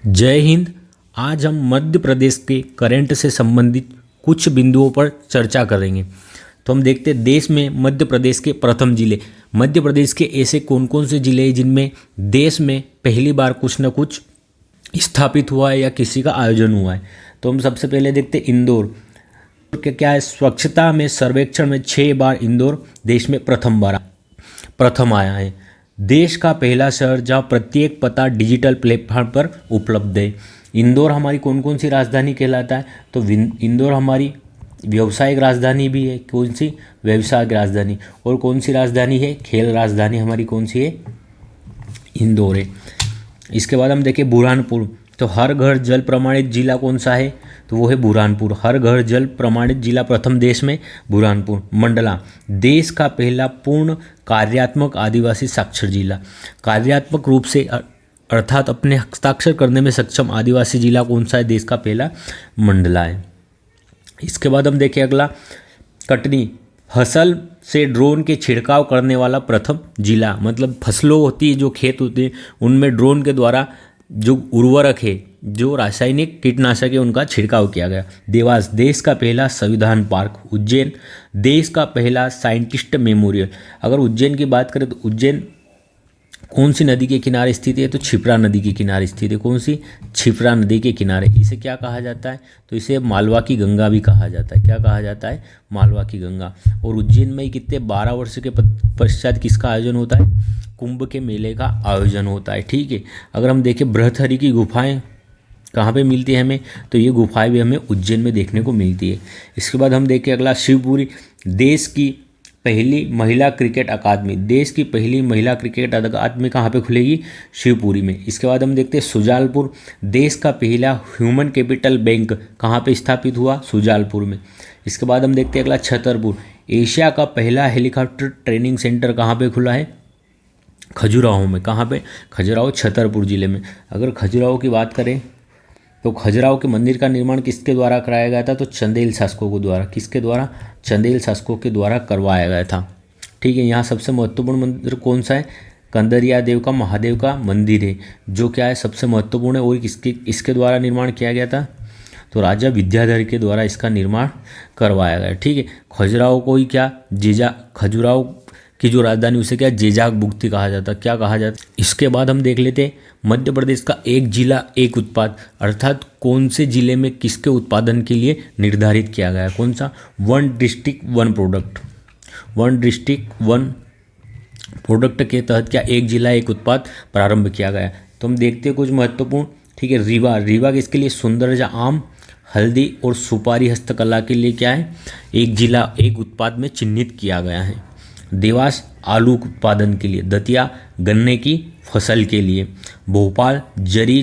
जय हिंद। आज हम मध्य प्रदेश के करंट से संबंधित कुछ बिंदुओं पर चर्चा करेंगे। तो हम देखते हैं देश में मध्य प्रदेश के प्रथम जिले। मध्य प्रदेश के ऐसे कौन कौन से जिले हैं जिनमें देश में पहली बार कुछ न कुछ स्थापित हुआ है या किसी का आयोजन हुआ है। तो हम सबसे पहले देखते हैं इंदौर के क्या है। स्वच्छता में सर्वेक्षण में 6 बार इंदौर देश में प्रथम आया है। देश का पहला शहर जहाँ प्रत्येक पता डिजिटल प्लेटफॉर्म पर उपलब्ध है। इंदौर हमारी कौन कौन सी राजधानी कहलाता है? तो इंदौर हमारी व्यावसायिक राजधानी भी है। कौन सी? व्यावसायिक राजधानी। और कौन सी राजधानी है? खेल राजधानी हमारी कौन सी है? इंदौर है। इसके बाद हम देखें बुरहानपुर। तो हर घर जल प्रमाणित जिला कौन सा है? तो वो है बुरहानपुर। हर घर जल प्रमाणित जिला प्रथम देश में बुरहानपुर। मंडला देश का पहला पूर्ण कार्यात्मक आदिवासी साक्षर जिला। कार्यात्मक रूप से अर्थात अपने हस्ताक्षर करने में सक्षम आदिवासी जिला कौन सा है? देश का पहला मंडला है। इसके बाद हम देखें अगला कटनी। फसल से ड्रोन के छिड़काव करने वाला प्रथम जिला। मतलब फसलों होती है, जो खेत होते हैं, उनमें ड्रोन के द्वारा जो उर्वरक है, जो रासायनिक कीटनाशक है, उनका छिड़काव किया गया। देवास देश का पहला संविधान पार्क। उज्जैन देश का पहला साइंटिस्ट मेमोरियल। अगर उज्जैन की बात करें तो उज्जैन कौन सी नदी के किनारे स्थित है? तो क्षिप्रा नदी के किनारे स्थित है। कौन सी? क्षिप्रा नदी के किनारे। इसे क्या कहा जाता है? तो इसे मालवा की गंगा भी कहा जाता है। क्या कहा जाता है? मालवा की गंगा। और उज्जैन में कितने 12 वर्ष के पश्चात किसका आयोजन होता है? कुंभ के मेले का आयोजन होता है। ठीक है। अगर हम देखें बृहत्थरी की गुफाएं कहाँ पे मिलती है हमें? तो ये गुफाएं भी हमें उज्जैन में देखने को मिलती है। इसके बाद हम देखें अगला शिवपुरी। देश की पहली महिला क्रिकेट अकादमी। देश की पहली महिला क्रिकेट अकादमी कहाँ पे खुलेगी? शिवपुरी में। इसके बाद हम देखते हैं सुजालपुर। देश का पहला ह्यूमन कैपिटल बैंक कहाँ पे स्थापित हुआ? सुजालपुर में। इसके बाद हम देखते हैं अगला छतरपुर। एशिया का पहला हेलीकॉप्टर ट्रेनिंग सेंटर कहाँ पे खुला है? खजुराहो में। कहाँ पे? खजुराहो छतरपुर जिले में। अगर खजुराहो की बात करें तो खजुराहो के मंदिर का निर्माण किसके द्वारा कराया गया था? तो चंदेल शासकों के द्वारा। किसके द्वारा? चंदेल शासकों के द्वारा करवाया गया था। ठीक है। यहाँ सबसे महत्वपूर्ण मंदिर कौन सा है? कंदरिया देव का महादेव का मंदिर है, जो क्या है सबसे महत्वपूर्ण है। और इसके द्वारा निर्माण किया गया था? तो राजा विद्याधर के द्वारा इसका निर्माण करवाया गया। ठीक है। खजुराहो को ही क्या खजुराहो की जो राजधानी उसे क्या जेजाग बुक्ति कहा जाता। क्या कहा जाता? इसके बाद हम देख लेते हैं मध्य प्रदेश का एक जिला एक उत्पाद, अर्थात कौन से जिले में किसके उत्पादन के लिए निर्धारित किया गया है। कौन सा? One district one product. One district one product के तहत क्या एक जिला एक उत्पाद प्रारंभ किया गया। तो हम देखते हैं कुछ महत्वपूर्ण। ठीक है। रीवा किसके लिए? सौंदर्य आम, हल्दी और सुपारी हस्तकला के लिए क्या है? एक जिला एक उत्पाद में चिन्हित किया गया है। देवास आलू उत्पादन के लिए। दतिया गन्ने की फसल के लिए। भोपाल जरी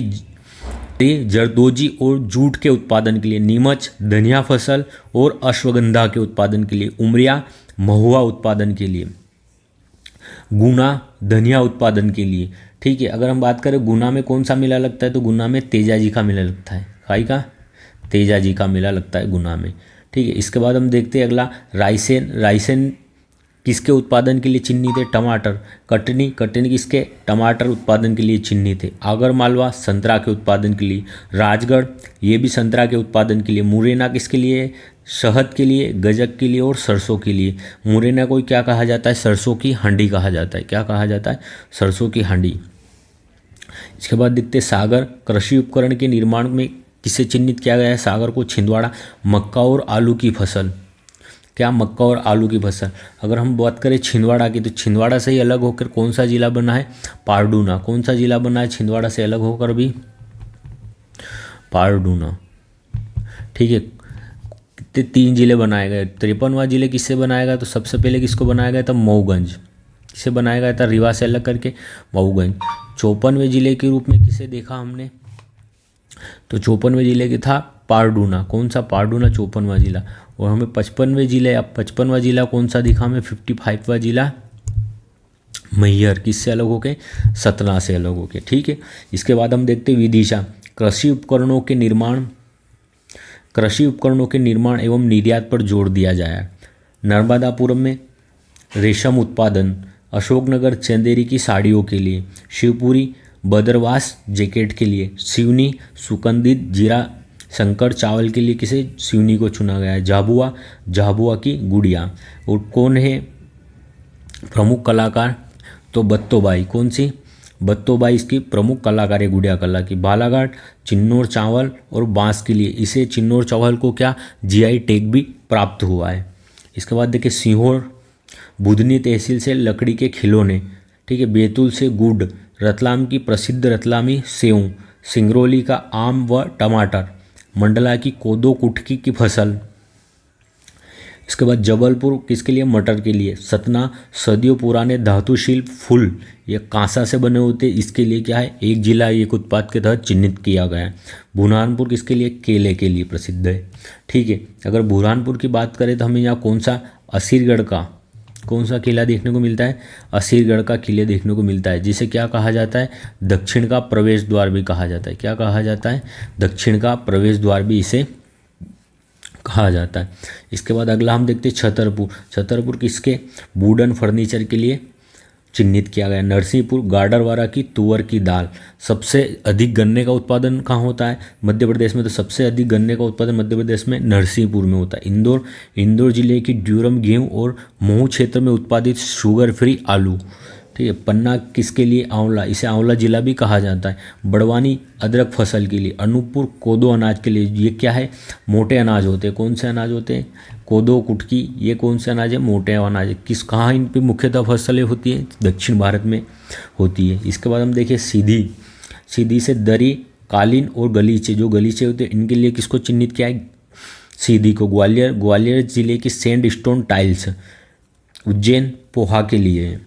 जरदोजी और जूट के उत्पादन के लिए। नीमच धनिया फसल और अश्वगंधा के उत्पादन के लिए। उमरिया महुआ उत्पादन के लिए। गुना धनिया उत्पादन के लिए। ठीक है। अगर हम बात करें गुना में कौन सा मेला लगता है? तो गुना में तेजाजी का मेला लगता है। काई का? तेजाजी का मेला लगता है गुना में। ठीक है। इसके बाद हम देखते हैं अगला रायसेन किसके उत्पादन के लिए चिन्हित है? टमाटर। कटनी किसके? टमाटर उत्पादन के लिए चिन्हित है। आगरमालवा संतरा के उत्पादन के लिए। राजगढ़ ये भी संतरा के उत्पादन के लिए। मुरैना किसके लिए? शहद के लिए, गजक के लिए और सरसों के लिए। मुरैना को क्या कहा जाता है? सरसों की हांडी कहा जाता है। क्या कहा जाता है? सरसों की हांडी। इसके बाद देखते सागर। कृषि उपकरण के निर्माण में किसे चिन्हित किया गया है? सागर को। छिंदवाड़ा मक्का और आलू की फसल। क्या? मक्का और आलू की फसल। अगर हम बात करें छिंदवाड़ा की, तो छिंदवाड़ा से ही अलग होकर कौन सा जिला बना है? पारडूना। कौन सा जिला बना है छिंदवाड़ा से अलग होकर भी? पारडूना। ठीक है। कितने 3 जिले बनाए गए। 53वां जिले किससे बनाया गया? तो सबसे पहले किसको बनाया गया था? मऊगंज। किसे बनाया गया था? रीवा से अलग करके मऊगंज। 54वें जिले के रूप में किसे देखा हमने? तो 54वें जिले के था पारडूना। कौन सा? पारडूना 54वां जिला। और हमें 55वें जिले, अब 55वां जिला कौन सा दिखा हमें? 55वां जिला मैहर। किससे अलग होके? सतना से अलग होके। ठीक है। इसके बाद हम देखते हैं विदिशा। कृषि उपकरणों के निर्माण एवं निर्यात पर जोर दिया जाए। नर्मदापुरम में रेशम उत्पादन। अशोकनगर चंदेरी की साड़ियों के लिए। शिवपुरी बदरवास जैकेट के लिए, सिवनी सुगंधित जीरा शंकर चावल के लिए किसे सिवनी को चुना गया है, झाबुआ झाबुआ की गुड़िया। और कौन है प्रमुख कलाकार, तो बत्तोबाई, कौन सी बत्तोबाई इसकी प्रमुख कलाकार है गुड़िया कला की। बालाघाट चिन्नौर चावल और बांस के लिए, इसे चिन्नौर चावल को क्या जीआई टैग भी प्राप्त हुआ है। इसके बाद देखिए सीहोर बुधनी तहसील से लकड़ी के खिलौने, ठीक है। बैतूल से गुड़, रतलाम की प्रसिद्ध रतलामी सेव, सिंगरौली का आम व टमाटर, मंडला की कोदो कुटकी की फसल। इसके बाद जबलपुर किसके लिए, मटर के लिए। सतना सदियों पुराने धातु शिल्प फूल, ये कांसा से बने होते, इसके लिए क्या है एक जिला एक उत्पाद के तहत चिन्हित किया गया है। बुरहानपुर किसके लिए, केले के लिए प्रसिद्ध है, ठीक है। अगर बुरहानपुर की बात करें तो हमें यहाँ कौन सा असीरगढ़ का कौन सा किला देखने को मिलता है, असीरगढ़ का किले देखने को मिलता है, जिसे क्या कहा जाता है, दक्षिण का प्रवेश द्वार भी कहा जाता है। क्या कहा जाता है, दक्षिण का प्रवेश द्वार भी इसे कहा जाता है। इसके बाद अगला हम देखते हैं छतरपुर। छतरपुर किसके, वुडन फर्नीचर के लिए चिन्हित किया गया। नरसिंहपुर गाडरवारा की तुअर की दाल। सबसे अधिक गन्ने का उत्पादन कहाँ होता है, मध्य प्रदेश में। तो सबसे अधिक गन्ने का उत्पादन मध्य प्रदेश में नरसिंहपुर में होता है। इंदौर जिले की ड्यूरम गेहूं और महू क्षेत्र में उत्पादित शुगर फ्री आलू, ठीक है। पन्ना किसके लिए, आंवला, इसे आंवला जिला भी कहा जाता है। बड़वानी अदरक फसल के लिए। अनूपपुर कोदो अनाज के लिए, ये क्या है मोटे अनाज होते हैं। कौन से अनाज होते हैं, कोदो कुटकी, ये कौन से अनाज है, मोटे अनाज। किस कहाँ इन पे मुख्यतः फसलें होती हैं, दक्षिण भारत में होती है। इसके बाद हम देखें सीधी से दरी कालीन और गलीचे, जो गलीचे होते हैं इनके लिए किसको चिन्हित किया है, सीधी को। ग्वालियर जिले की sand stone tiles. Ujjain poha के लिए।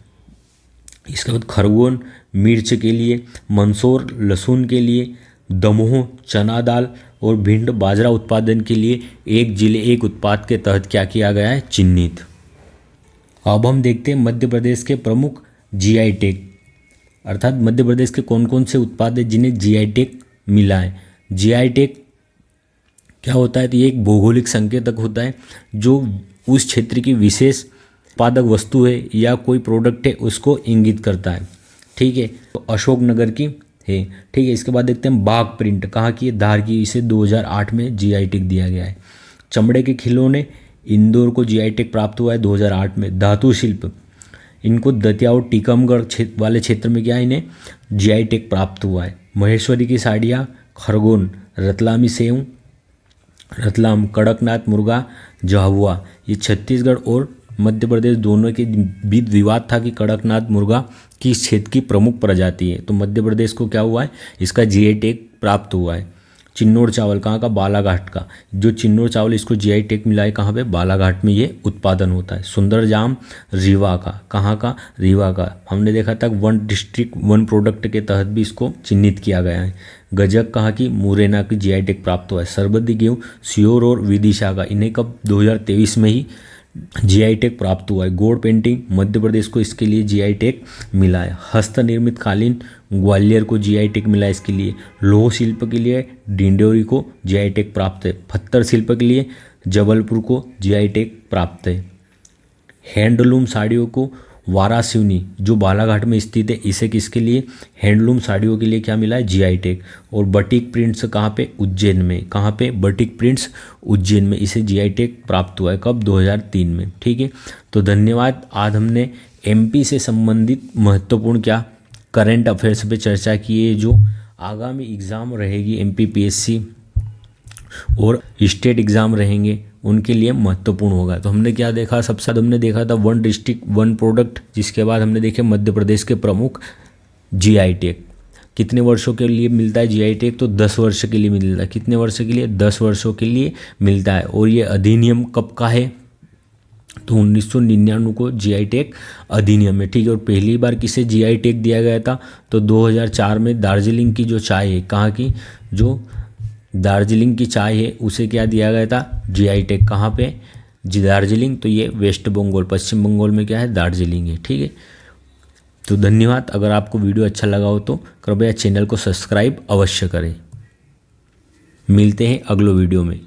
इसके बाद खरगोन मिर्च के लिए, मंदसौर लहसुन के लिए, दमोह चना दाल और भिंड बाजरा उत्पादन के लिए एक जिले एक उत्पाद के तहत क्या किया गया है, चिन्हित। अब हम देखते हैं मध्य प्रदेश के प्रमुख जीआई टैग, अर्थात मध्य प्रदेश के कौन कौन से उत्पाद हैं जिन्हें जीआई टैग मिला है। जीआई टैग क्या होता है, तो ये एक भौगोलिक संकेतक होता है जो उस क्षेत्र की विशेष उत्पादक वस्तु है या कोई प्रोडक्ट है उसको इंगित करता है, ठीक है। तो अशोकनगर की है, ठीक है। इसके बाद देखते हैं बाघ प्रिंट, कहाँ की, धार की, इसे 2008 में जीआई टैग दिया गया है। चमड़े के खिलौने इंदौर को जीआई टैग प्राप्त हुआ है 2008 में। धातु शिल्प, इनको दतिया और टीकमगढ़ वाले क्षेत्र में क्या है, इन्हें जीआई टैग प्राप्त हुआ है। महेश्वरी की साड़ियाँ खरगोन, रतलामी सेव रतलाम, कड़कनाथ मुर्गा झाबुआ, ये छत्तीसगढ़ और मध्य प्रदेश दोनों के बीच विवाद था कि कड़कनाथ मुर्गा किस क्षेत्र की प्रमुख प्रजाति है। तो मध्य प्रदेश को क्या हुआ है, इसका जीआई टैग प्राप्त हुआ है। चिन्नौर चावल कहाँ का, बालाघाट का। जो चिन्नौर चावल इसको जीआई टैग मिला है कहाँ पे, बालाघाट में ये उत्पादन होता है। सुंदर जाम रीवा का, कहाँ का, रीवा का। हमने देखा था वन डिस्ट्रिक्ट वन प्रोडक्ट के तहत भी इसको चिन्हित किया गया है। गजक कहाँ की, मुरैना की जीआई टैग प्राप्त हुआ है। सरबती गेहूँ सीहोर और विदिशा का, इन्हें कब 2023 में ही जीआई टैग प्राप्त हुआ है। गोड़ पेंटिंग मध्य प्रदेश को इसके लिए जीआई टैग मिला है। हस्त निर्मित कालीन ग्वालियर को जीआई टैग मिला है इसके लिए। लौह शिल्प के लिए डिंडोरी को जीआई टैग प्राप्त है। पत्थर शिल्प के लिए जबलपुर को जीआई टैग प्राप्त है। हैंडलूम साड़ियों को वारासिवनी जो बालाघाट में स्थित है, इसे किसके लिए, हैंडलूम साड़ियों के लिए क्या मिला है, जीआई टैग। और बटिक प्रिंट्स कहाँ पे, उज्जैन में। कहाँ पे, बटिक प्रिंट्स उज्जैन में, इसे जीआई टैग प्राप्त हुआ है कब, 2003 में, ठीक है। तो धन्यवाद। आज हमने एमपी से संबंधित महत्वपूर्ण क्या करंट अफेयर्स पे चर्चा की है, जो आगामी एग्ज़ाम रहेगी एमपीपीएससी और स्टेट एग्ज़ाम रहेंगे उनके लिए महत्वपूर्ण होगा। तो हमने क्या देखा, सबसे ज़्यादा हमने देखा था वन डिस्ट्रिक्ट वन प्रोडक्ट, जिसके बाद हमने देखे मध्य प्रदेश के प्रमुख जीआई टैग। कितने वर्षों के लिए मिलता है जीआई टैग, तो 10 वर्ष के लिए मिलता है। कितने वर्ष के लिए, 10 वर्षों के लिए मिलता है। और ये अधिनियम कब का है, तो 1999 को जीआई टैग अधिनियम है, ठीक है। और पहली बार किसे जीआई टैग दिया गया था, तो 2004 में दार्जिलिंग की जो चाय है, कहाँ की, जो दार्जिलिंग की चाय है उसे क्या दिया गया था, जीआई टैग। कहाँ पे, जी दार्जिलिंग, तो ये वेस्ट बंगाल पश्चिम बंगाल में क्या है, दार्जिलिंग है, ठीक है। तो धन्यवाद। अगर आपको वीडियो अच्छा लगा हो तो कृपया चैनल को सब्सक्राइब अवश्य करें। मिलते हैं अगले वीडियो में।